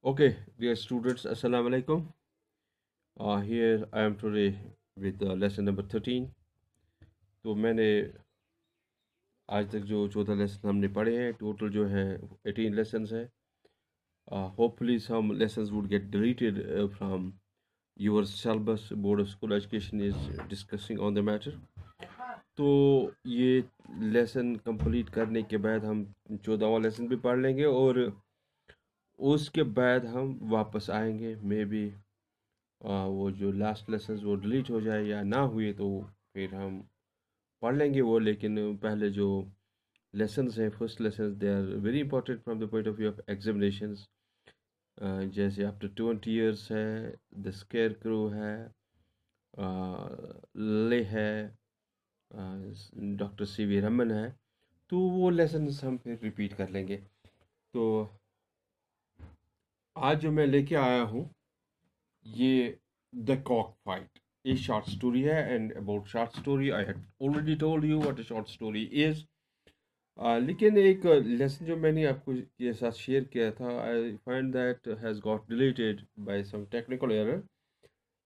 Okay, dear students, Assalamu alaikum. Here I am today with lesson number 13. तो मैंने आज तक जो 14 लेसन हमने पढ़े हैं, टोटल जो है 18 लेसन्स है. Hopefully some lessons would get deleted from your syllabus. Board of School Education is discussing on the matter. तो ये लेसन कंप्लीट करने के बाद हम 14वां लेसन भी पढ़ लेंगे और उसके बाद हम वापस आएंगे. मे बी वो जो लास्ट लेसन्स वो डिलीट हो जाए या ना हुए तो फिर हम पढ़ लेंगे वो. लेकिन पहले जो लेसन्स हैं, first lessons, they are very important from the point of view of examinations. जैसे आफ्टर 20 years है, द स्केयर क्रो है, ले है, डॉक्टर सी वी रमन है. तो वो लेसन्स हम फिर रिपीट कर लेंगे. तो आज जो मैं लेके आया हूँ ये द कॉक फाइट, ये शॉर्ट स्टोरी है. And about short story I had already told you what a short story is. लेकिन एक लेसन जो मैंने आपको के साथ शेयर किया था, I find that has got deleted by some technical error.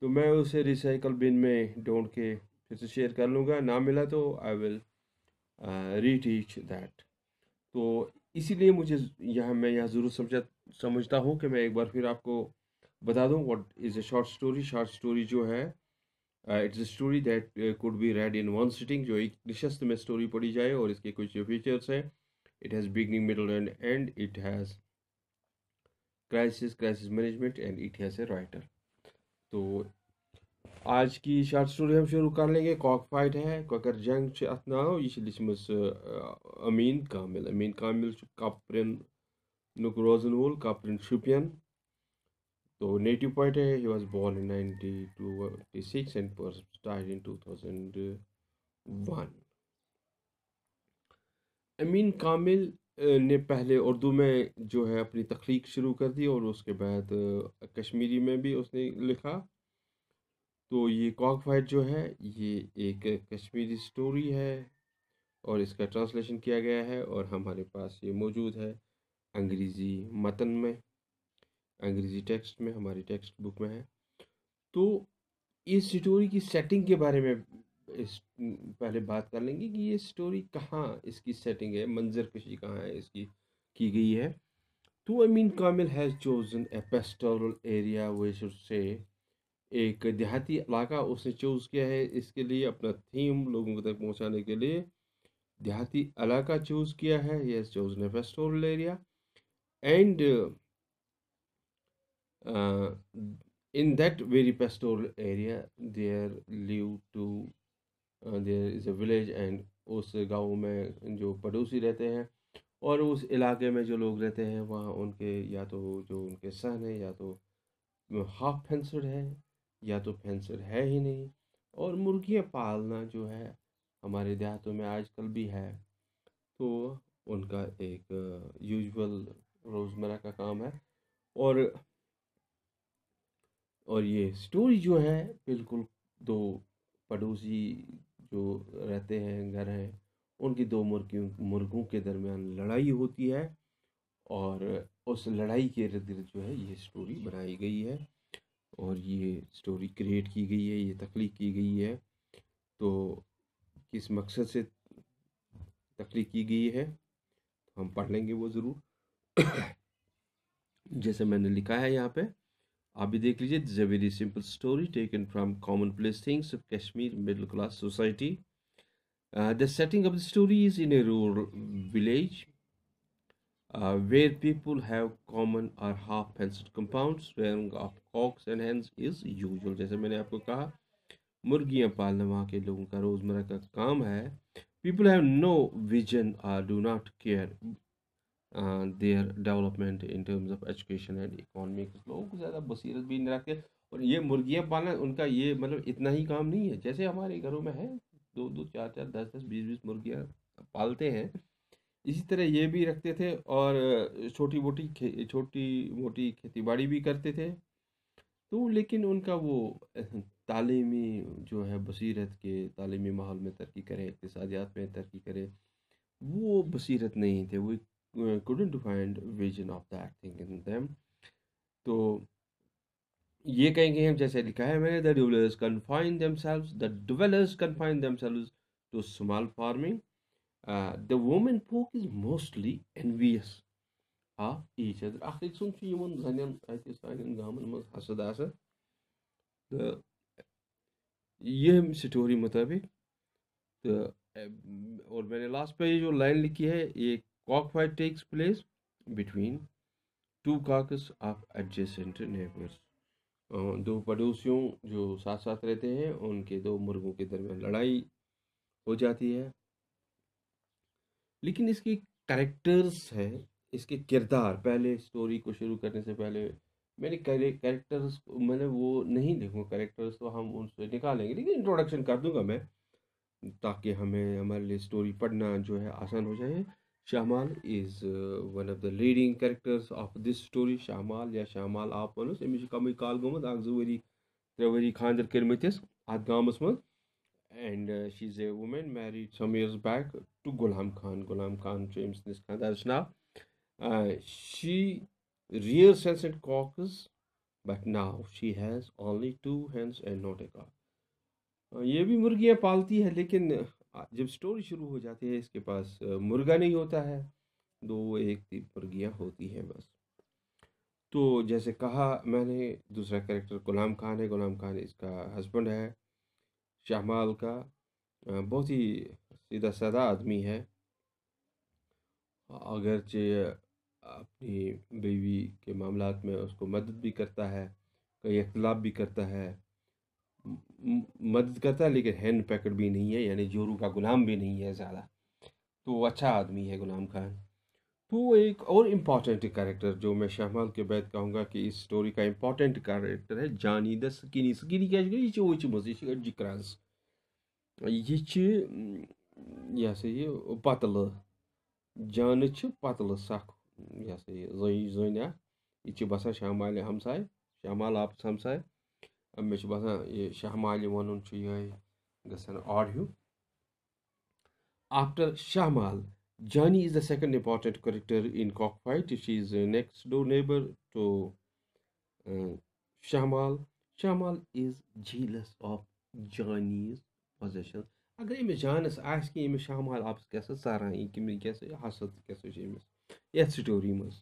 तो मैं उसे रिसाइकल बिन में ढूंढ के फिर से शेयर कर लूँगा. ना मिला तो आई विल रीटीच दैट. तो इसीलिए मुझे मैं यहाँ ज़रूर समझता हूँ कि मैं एक बार फिर आपको बता दूँ what is a short story. Short story जो है, it's a story that could be red in one sitting, जो एक निशस्त में स्टोरी पढ़ी जाए. और इसके कुछ फीचर्स हैं. It has beginning, middle and and. It has crisis management and it has a writer. तो आज की शॉर्ट स्टोरी हम शुरू कर लेंगे. कॉक फाइट है, ककर जंग छ अथ नाव. यह छ लिचमस अमीन कामिल छ कपरन नुक रोजन वोल, कपरन शुपियन. तो नेटिव पॉइंट है, he was born in 1926 and died in 2001. Amin Kamil ने पहले उर्दू में जो है अपनी तख्लीक शुरू कर दी और उसके बाद कश्मीरी में भी उसने लिखा. तो ये कॉक फाइट जो है ये एक कश्मीरी स्टोरी है और इसका ट्रांसलेशन किया गया है और हमारे पास ये मौजूद है अंग्रेज़ी मतन में, अंग्रेज़ी टेक्स्ट में, हमारी टेक्स्ट बुक में है. तो इस स्टोरी की सेटिंग के बारे में पहले बात कर लेंगे कि ये स्टोरी कहाँ इसकी सेटिंग है, मंजर कशी कहाँ है इसकी की गई है. तो Amin Kamil has chosen a pastoral area, we should say एक देहाती इलाका उसने चूज़ किया है इसके लिए, अपना थीम लोगों तक पहुंचाने के लिए देहाती इलाका चूज़ किया है. He has chosen a pastoral area and in that very pastoral area there live to there is a village. and उस गांव में जो पड़ोसी रहते हैं और उस इलाके में जो लोग रहते हैं वहाँ उनके या तो जो उनके सन है या तो हाफ फेंसड है या तो फेंसड है ही नहीं. और मुर्गियाँ पालना जो है हमारे देहातों में आजकल भी है. तो उनका एक यूजुअल रोज़मर्रा का काम है. और ये स्टोरी जो है बिल्कुल दो पड़ोसी जो रहते हैं, घर हैं, उनकी दो मुर्गों के दरमियान लड़ाई होती है. और उस लड़ाई के इर्द गिर्द जो है ये स्टोरी बनाई गई है और ये स्टोरी क्रिएट की गई है, ये तख्लीक की गई है. तो किस मकसद से तख्लीक की गई है हम पढ़ लेंगे वो ज़रूर. जैसे मैंने लिखा है यहाँ पे, आप भी देख लीजिए. This is a very simple story taken from common place things of Kashmir middle class society. The setting of the story is in a rural village where people have common or half fenced compounds. Rearing of cocks and hens is usual. जैसे मैंने आपको कहा, मुर्गियाँ पालना वहाँ के लोगों का रोज़मर्रा का काम है. People have no vision or do not care their development in terms of education and economy. कुछ लोगों को ज़्यादा बसीरत भी नहीं रखते. और ये मुर्गियाँ पालना उनका ये मतलब इतना ही काम नहीं है जैसे हमारे घरों में है, दो दो चार चार 10 10 20 20 मुर्गियाँ पालते हैं. इसी तरह ये भी रखते थे और छोटी मोटी खेती बाड़ी भी करते थे. तो लेकिन उनका वो तालीमी जो है बसीरत के तालीमी माहौल में तरक्की करें, इक़्तिसादियात में तरक्की करें, वो बसीरत नहीं थे. वो couldn't find vision of that thing in them. तो ये कहेंगे हम, जैसे लिखा है मैंने, the dwellers confine themselves to small farming. The women folk is mostly envious of each other. Ach ik soms yimon zanen ati sanen gaman maz hasad asa. तो ये स्टोरी मुताबिक, तो और मैंने लास्ट पे जो लाइन लिखी है, ये cock fight takes place between two cocks of adjacent neighbours. दो पड़ोसियों जो साथ साथ रहते हैं, उनके दो मुर्गों के दरमियान लड़ाई हो जाती है। लेकिन इसकी कैरेक्टर्स है, इसके किरदार, पहले स्टोरी को शुरू करने से पहले मैंने कैरेक्टर्स मैंने वो नहीं लिखूँ, कैरेक्टर्स तो हम उनसे निकालेंगे, लेकिन इंट्रोडक्शन कर दूंगा मैं, ताकि हमें हमारे लिए स्टोरी पढ़ना जो है आसान हो जाए। Shamal is one of the leading characters of this story. Shamal या शामाल आप वनो अमिस कम काल गोमुत 1-2 वरी 3 वरी खानदर कर्मतिस अत गामस मज, and she's a woman married some years back to Ghulam Khan. Ghulam Khan James Niskandar now. She rears hens and cocks, but now she has only 2 hens and not a cock. ये भी मुर्गियाँ पालती है, लेकिन जब story शुरू हो जाती है इसके पास मुर्गा नहीं होता है, 2 1 3 मुर्गियाँ होती हैं बस। तो जैसे कहा मैंने, दूसरा कैरेक्टर गुलाम खान है। गुलाम खान इसका हस्बैंड है शाहमाल का। बहुत ही सीधा साधा आदमी है, अगरचे अपनी बीवी के मामलात में उसको मदद भी करता है, कई इख्तलाफ भी करता है, मदद करता है, लेकिन हैंड पैकेट भी नहीं है, यानी जोरू का गुलाम भी नहीं है ज़्यादा। तो वो अच्छा आदमी है गुलाम खान। तो एक और इम्पॉर्टेंट कैरेक्टर जो मैं शाहमाल के बाद कहूँगा कि इस स्टोरी का इम्पॉर्टेंट कैरेक्टर है जानी द स्किनी। स्किनी क्या ये जिक्रांस, ये यह हसा ये पतल जान पतल सख, यह हसा ये जन ये बसान शाहमाल हमसाय, शाहमाल आपस हमसाय। मे बसान ये शाहमाल वन गसान ऑड हूँ। After Shahmal, Jani is the second important character in Cockfight. She is a next door neighbor to uh, Shahmal. Shahmal is jealous of Jani's possession. अगर अमिस जानस आस कि अमिस शाहमाल आपस कैसे सारान कि कैसे हसद कैसे अमिस यथ स्टोरी मज,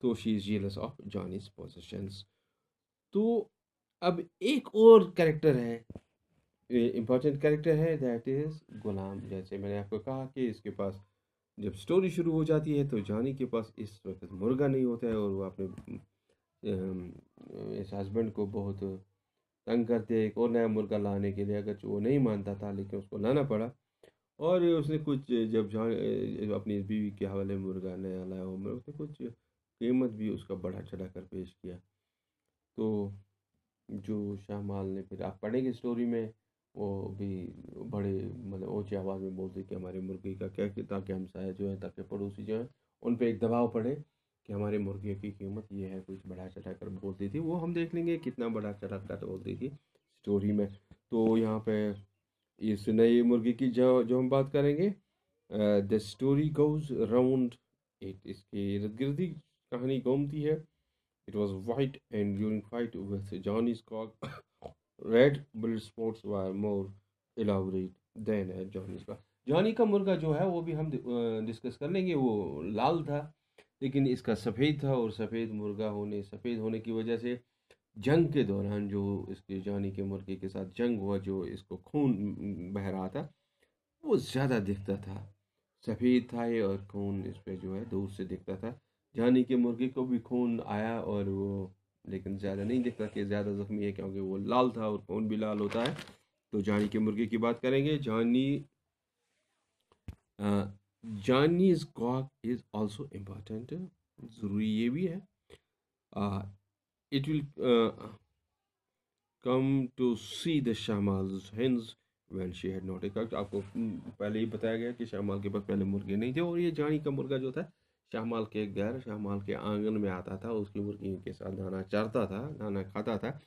तो she is jealous of Johnny's possessions. तो अब एक और कैरेक्टर है, इम्पोर्टेंट कैरेक्टर है, दैट इज़ गुलाम। जैसे मैंने आपको कहा कि इसके पास जब स्टोरी शुरू हो जाती है तो जानी के पास इस वक्त मुर्गा नहीं होता है, और वो अपने इस हस्बैंड को बहुत तंग करते हैं एक और नया मुर्गा लाने के लिए, अगर वो नहीं मानता था लेकिन उसको लाना पड़ा। और उसने कुछ जब जान अपनी बीवी के हवाले मुर्गा नया लाया हो, उसने कुछ कीमत भी उसका बढ़ा चढ़ा कर पेश किया। तो जो शाहमाल ने, फिर आप पढ़ेंगे स्टोरी में, वो भी बड़े मतलब ऊंची आवाज़ में बोलते कि हमारे मुर्गे का क्या, ताकि हमसाया जो है, ताकि पड़ोसी जो है उन पे एक दबाव पड़े कि हमारे मुर्गे की कीमत ये है, कुछ बढ़ा चढ़ा कर बोलती थी। वो हम देख लेंगे कितना बढ़ा चढ़ा कर बोलती थी स्टोरी में। तो यहाँ पे इस नई मुर्गी की जो जो हम बात करेंगे, the story goes round it, इसके इर्द गिर्द ही कहानी घूमती है। It was white, and during fight with Johnny's cock, red blood spots were more elaborate than at Johnny's cock. Johnny का मुर्गा जो है वो भी हम डिस्कस कर लेंगे, वो लाल था, लेकिन इसका सफ़ेद था, और सफ़ेद होने की वजह से जंग के दौरान जो इसके जॉनी के मुर्गे के साथ जंग हुआ, जो इसको खून बह रहा था, वो ज़्यादा दिखता था। सफ़ेद था ये, और खून इस पे जो है दूर से दिखता था। जानी के मुर्गे को भी खून आया, और वो लेकिन ज़्यादा नहीं दिखता कि ज़्यादा ज़ख्मी है, क्योंकि वो लाल था और खून भी लाल होता है। तो जानी के मुर्गे की बात करेंगे। Jani's cock is also important, ज़रूरी ये भी है। It will come to see the Shamal's hens when she had not a cock. आपको पहले ही बताया गया कि शामाल के पास पहले मुर्गे नहीं थे, और ये जानी का मुर्गा जो था शाहमाल के घर, शाहमाल के आंगन में आता था, उसकी मुर्गियों के साथ दाना चरता था, दाना खाता था।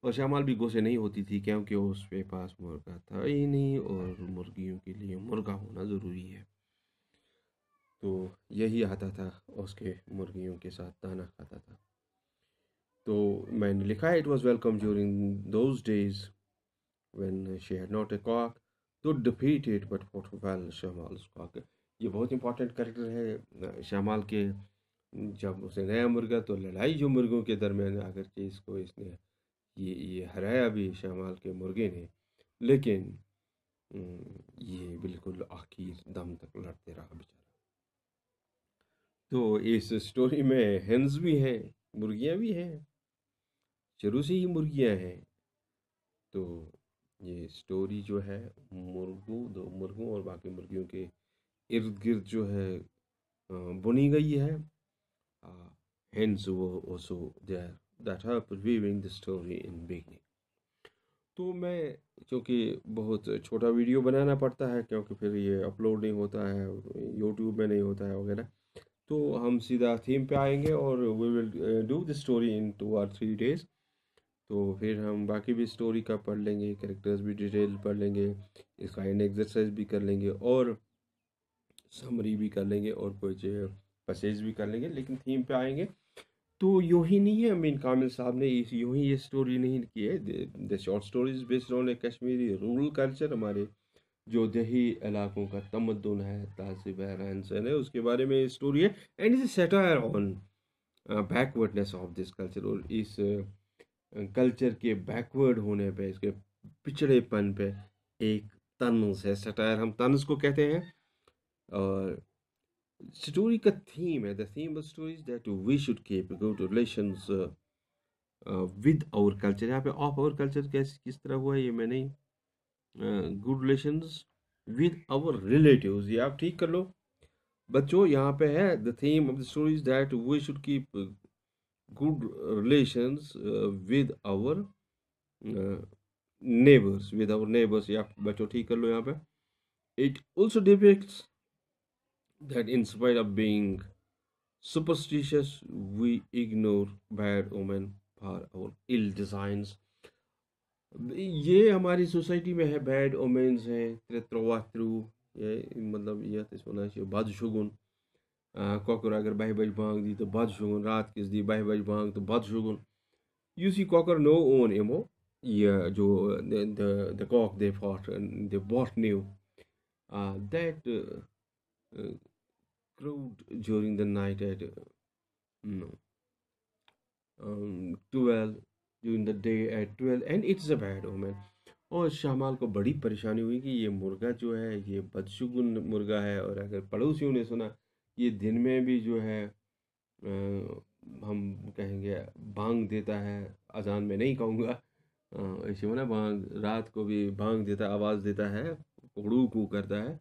और शाहमाल भी गुस्से नहीं होती थी, क्योंकि उसके पास मुर्गा था ही नहीं, और मुर्गियों के लिए मुर्गा होना ज़रूरी है। तो यही आता था उसके मुर्गियों के साथ दाना खाता था। तो मैंने लिखा है, it was welcome during those days when she had not a cock to defeat it but fought well शमाल cock। ये बहुत इंपॉर्टेंट कैरेक्टर है शमाल के। जब उसे नया मुर्गा, तो लड़ाई जो मुर्गों के दरमियान, अगर कि इसको इसने ये हराया भी शमाल के मुर्गे ने, लेकिन ये बिल्कुल आखिर दम तक लड़ते रहा बेचारा। तो इस स्टोरी में हेन्स भी हैं, मुर्गियां भी हैं, शुरू से ही मुर्गियां हैं। तो ये स्टोरी जो है दो मुर्गों और बाकी मुर्गियों के इर्द गिर्द जो है बुनी गई है। Hence also there that help weaving the story in beginning। तो मैं, क्योंकि बहुत छोटा वीडियो बनाना पड़ता है, क्योंकि फिर ये अपलोड नहीं होता है, यूट्यूब में नहीं होता है वगैरह, तो हम सीधा थीम पे आएंगे और we will do the story in 2 or 3 days। तो फिर हम बाकी भी स्टोरी का पढ़ लेंगे, कैरेक्टर्स भी डिटेल पढ़ लेंगे, इसका एंड एक्सरसाइज भी कर लेंगे और समरी भी कर लेंगे और कुछ पैसेज भी कर लेंगे, लेकिन थीम पे आएंगे। तो यूं ही नहीं है, अमीन कामिल साहब ने यूं ही ये स्टोरी नहीं की है। The short stories based on A Kashmiri rural culture, हमारे जो देही इलाकों का तमद्दुन है, तहजीब है, रहन सहन है, उसके बारे में स्टोरी है। And is satire on backwardness of this culture, और इस कल्चर के बैकवर्ड होने पे, इसके पिछड़ेपन पे एक तंज है। सटायर हम तंज को कहते हैं। और स्टोरी का थीम है, the theme of story is that we should keep good relations with our culture. यहाँ पे ऑफ आवर कल्चर किस तरह हुआ है ये मैं नहीं, good relations with our relatives, ये आप ठीक कर लो बच्चों। यहाँ पे है the theme of the story is that we should keep good relations with our neighbours, या बच्चों ठीक कर लो यहाँ पे। It also depicts that in spite of being superstitious, we ignore bad omen for our ill designs। ये हमारी society में है, बैड ओमेन्स हैं, त्रेत्रवात्रु, ये मतलब ये तो सुना है बदशगुन। कॉकर अगर 12 बज भांग दी तो बदशगुन, रात किस दी 12 बज भांग तो बदशगुन। You see cocker no own एमो, ये जो the cock they fought and they both knew that crowed during the night at no, 12 during the day at 12 and it's a bad omen। और शामाल को बड़ी परेशानी हुई कि ये मुर्गा जो है ये बदशगुन मुर्गा है, और अगर पड़ोसियों ने सुना ये दिन में भी जो है हम कहेंगे भांग देता है, अजान में नहीं कहूँगा, ऐसे हो ना, भांग रात को भी भांग देता, आवाज़ देता है, कुकड़ू कू करता है।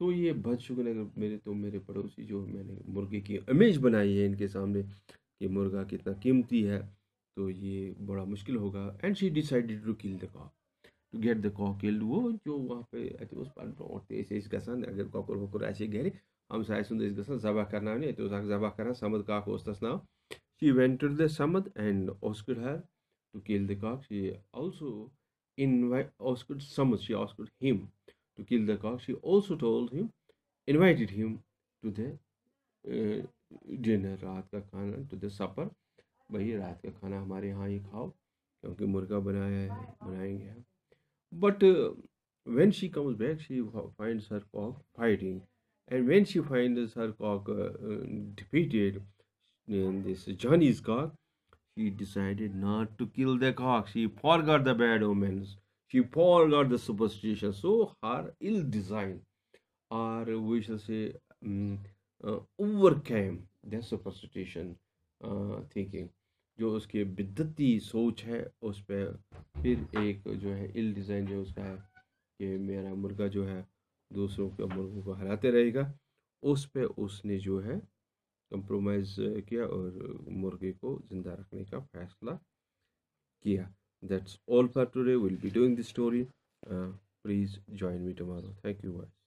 तो ये बदशगुन अगर मेरे पड़ोसी जो मैंने मुर्गे की इमेज बनाई है इनके सामने कि मुर्गा कितना कीमती है, तो ये बड़ा मुश्किल होगा। And she decided to kill the cock, to get the cock killed. वो जो वहाँ पे उस पर इस गसान अगर कॉकर वॉकर ऐसे गहरे हम साय सुंदर इस गसान जबा करना नहीं तो जबा करना समद काक ओस्तस नाव। She went to the Samad and asked her to kill the cock. She also asked Samad, she asked him to kill the cock। She also told him, invited him to the dinner, रात का खाना, to the supper। भाई रात का खाना हमारे यहाँ ही खाओ, क्योंकि मुर्गा बनाएंगे हम। But when she comes back, she finds her cock fighting, and when she finds her cock defeated in this Johnny's cock, she decided not to kill the cock. She forgot the bad omens. She forgot the superstition. So her ill design, or we shall say, overcame the superstition thinking। जो उसकी बिद्दती सोच है उस पर फिर एक जो है इल डिज़ाइन जो उसका है कि मेरा मुर्गा जो है दूसरों के मुर्गों को हराते रहेगा, उस पे उसने जो है कंप्रोमाइज़ किया और मुर्गे को ज़िंदा रखने का फैसला किया। That's all for today, will be doing this story. Please join me tomorrow. Thank you guys.